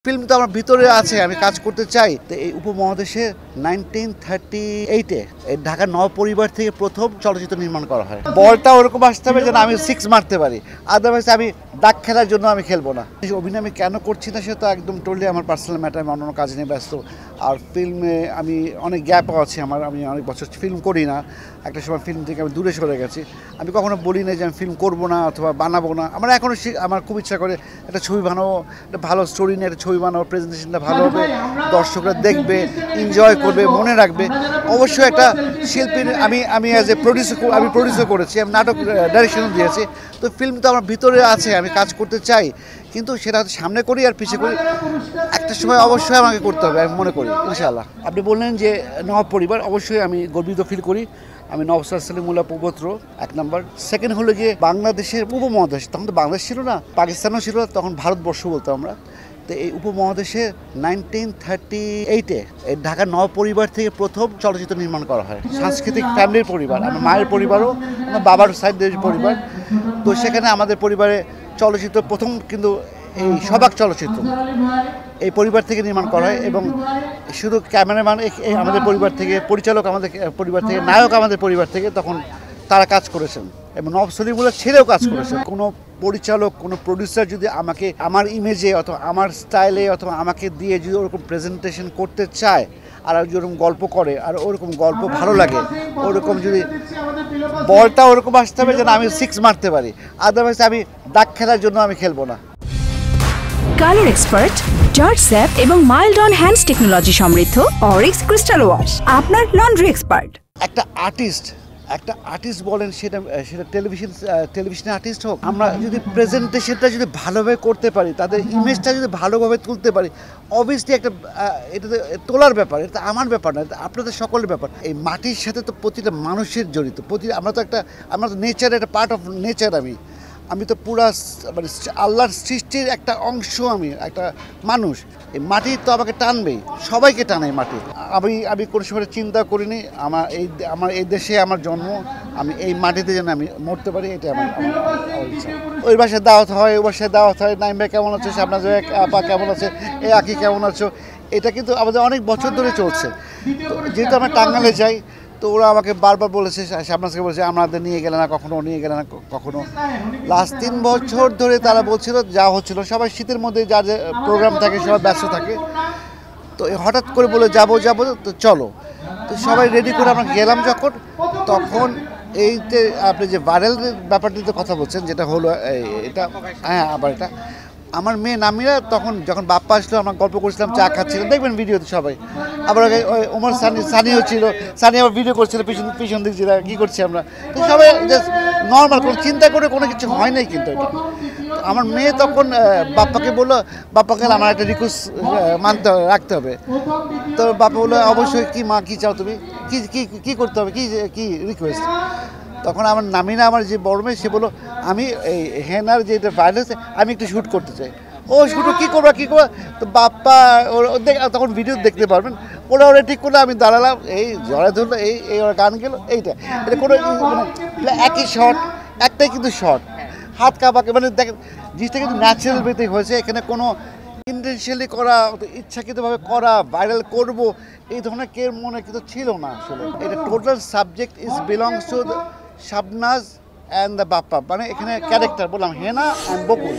Film তো আমার ভিতরে আছে, আমি কাজ করতে চাই। তো এই উপমহাদেশে 1938-এ ঢাকার নবপরিবার থেকে প্রথম চলচ্চিত্র নির্মাণ করা হয়। বলটা ওরকম আসতে হবে যেন আমি 6 মারতে পারি, আদারওয়াইজ আমি দাগ খেলার জন্য আমি খেলবো না। অভিনয় আমি কেন করছি না সেটা একদম টোটালি আমার পার্সোনাল ম্যাটার, আমি অন্য কাজ নিয়ে ব্যস্ত। আর ফিল্মে আমি অনেক গ্যাপও আছে আমি অনেক বছর ফিল্ম করি না। একটা সময় ফিল্ম থেকে আমি দূরে সরে গেছি। আমি কখনো বলি না যে আমি ফিল্ম করবো না অথবা বানাবো না। আমার এখনও আমার খুব ইচ্ছা করে একটা ছবি বানাবো, একটা ভালো স্টোরি নিয়ে একটা ছবি বানাবো, প্রেজেন্টেশনটা ভালো হবে, দর্শকরা দেখবে, এনজয় করবে, মনে রাখবে। অবশ্যই একটা শিল্পীর আমি অ্যাজ এ প্রডিউসার করেছি, আমি নাটক ডাইরেকশনও দিয়েছি। তো ফিল্ম তো আমার ভিতরে আছে, আমি কাজ করতে চাই, কিন্তু সেটা সামনে করি আর পিছিয়ে করি, একটা সময় অবশ্যই আমাকে করতে হবে, আমি মনে করি ইনশাআল্লাহ। আপনি বললেন যে নবাব পরিবার, অবশ্যই আমি গর্বিত ফিল করি। আমি নওয়াব সলিমুল্লাহ পুত্র, 1 নম্বর। সেকেন্ড হলো গিয়ে বাংলাদেশের উপমহাদেশ, তখন তো বাংলাদেশ ছিল না, পাকিস্তানও ছিল, তখন ভারতবর্ষ বলতাম আমরা। তো এই উপমহাদেশে 1938-এ ঢাকার নবপরিবার থেকে প্রথম চলচ্চিত্র নির্মাণ করা হয়। সাংস্কৃতিক ফ্যামিলির পরিবার, আমার মায়ের পরিবারও, আমার বাবার সাইডের পরিবার। তো সেখানে আমাদের পরিবারে চলচ্চিত্র প্রথম, কিন্তু এই সবাক চলচ্চিত্র এই পরিবার থেকে নির্মাণ করা হয়। এবং শুধু ক্যামেরাম্যান আমাদের পরিবার থেকে, পরিচালক আমাদের পরিবার থেকে, নায়ক আমাদের পরিবার থেকে, তখন তারা কাজ করেছেন এবং নওয়াব সলিমুল্লাহ ছেড়েও কাজ করেছেন। কোনো পরিচালক, কোনো প্রডিউসার যদি আমাকে আমার ইমেজে অথবা আমার স্টাইলে অথবা আমাকে দিয়ে যদি ওরকম প্রেজেন্টেশন করতে চায়, আর যেরকম গল্প করে আর ওরকম গল্প ভালো লাগে, ওরকম যদি বলটা ওরকম আসতে হবে যেন আমি 6 মারতে পারি, আদারওয়াইজ আমি দাগ খেলার জন্য আমি খেলবো না। কালার এক্সপার্ট, জর্জ স্যাপ এবং মাইল্ড অন হ্যান্ডস টেকনোলজি সমৃদ্ধ অরিক্স ক্রিস্টাল ওয়াশ আপনার লন্ড্রি এক্সপার্ট। একটা আর্টিস্ট বলেন, সেটা টেলিভিশনের আর্টিস্ট হোক, আমরা যদি প্রেজেন্টেশনটা যদি ভালোভাবে করতে পারি, তাদের ইমেজটা যদি ভালোভাবে তুলতে পারি, অবভিয়াসলি একটা এটা তোলার ব্যাপার, এটা আমার ব্যাপার না, এটা আপনাদের সকলের ব্যাপার। এই মাটির সাথে তো প্রতিটা মানুষের জড়িত, আমরা তো নেচার, একটা পার্ট অফ নেচার। আমি তো পুরা মানে আল্লাহর সৃষ্টির একটা অংশ, আমি একটা মানুষ। এই মাটি তো আমাকে টানবেই, সবাইকে টানে মাটি। আমি কোনো সময় চিন্তা করিনি আমার এই দেশে আমার জন্ম, আমি এই মাটিতে যেন আমি মরতে পারি, এটা আমার ইচ্ছা। ওই বাসায় দাওয়াত হয়, ওই বাসায় দাওয়াত হয়, নাইম ভাই কেমন আছো, শাবনাজ আপা কেমন আছে, এই আঁকি কেমন আছো, এটা কিন্তু আমাদের অনেক বছর ধরে চলছে। তো যেহেতু আমরা টাঙ্গালে যাই, তো ওরা আমাকে বারবার বলেছে, শাবনাজকে বলেছে আমাদের নিয়ে গেলে না কখনো। লাস্ট 3 বছর ধরে তারা বলছিল, যা হচ্ছিল, সবাই শীতের মধ্যে যার যে প্রোগ্রাম থাকে সবাই ব্যস্ত থাকে। তো হঠাৎ করে বলে যাবো, তো চলো। তো সবাই রেডি করে আমরা গেলাম যখন, তখন এই যে আপনি যে ভাইরাল ব্যাপারটিতে কথা বলছেন, যেটা হলো এটা, হ্যাঁ, আবার এটা আমার মেয়ে নামিরা যখন বাপ্পা আসলো, আমরা গল্প করছিলাম, চা খাচ্ছিলাম, দেখবেন ভিডিওতে সবাই। আবার ওমর সানিও ছিল, সানি আবার ভিডিও করছিল পিছন দিক যেটা কী করছি আমরা। তো সবাই জাস্ট নর্মাল, কোনো চিন্তা করে কোনো কিছু হয় নাই। কিন্তু এটা আমার মেয়ে তখন বাপ্পাকে বললো, বাপ্পাকে আমার একটা রিকোয়েস্ট রাখতে হবে। তো বাপ্পা বললো, অবশ্যই। কি মা, কী চাও তুমি, কী করতে হবে, কি রিকোয়েস্ট? তখন আমার নামিনা, আমার যে বড় মেয়ে, সে বললো, আমি এই হেনার যে এটা ভাইরাল হয়েছে, আমি একটু শ্যুট করতে চাই। ও শুটু কী করবা। তো বাপ্পা তখন ভিডিও দেখতে পারবেন, ওরা ঠিক করলো, আমি দাঁড়ালাম, এই জড়া ধরলো, এই ওরা গান গেলো, এটা কোনো একই শট, একটাই কিন্তু শট, হাত কাঁপাকে, মানে দেখেন জিনিসটা কিন্তু ন্যাচারাল ওয়েতে হয়েছে। এখানে কোনো ইন্টেনশিয়ালি করা, ইচ্ছাকৃতভাবে করা, ভাইরাল করব, এই ধরনের কেউ মনে কিন্তু ছিল না আসলে। এটা total subject belongs to Shabnaz and the Bappa, মানে এখানে ক্যারেক্টার বললাম হেনা অ্যান্ড বকুল।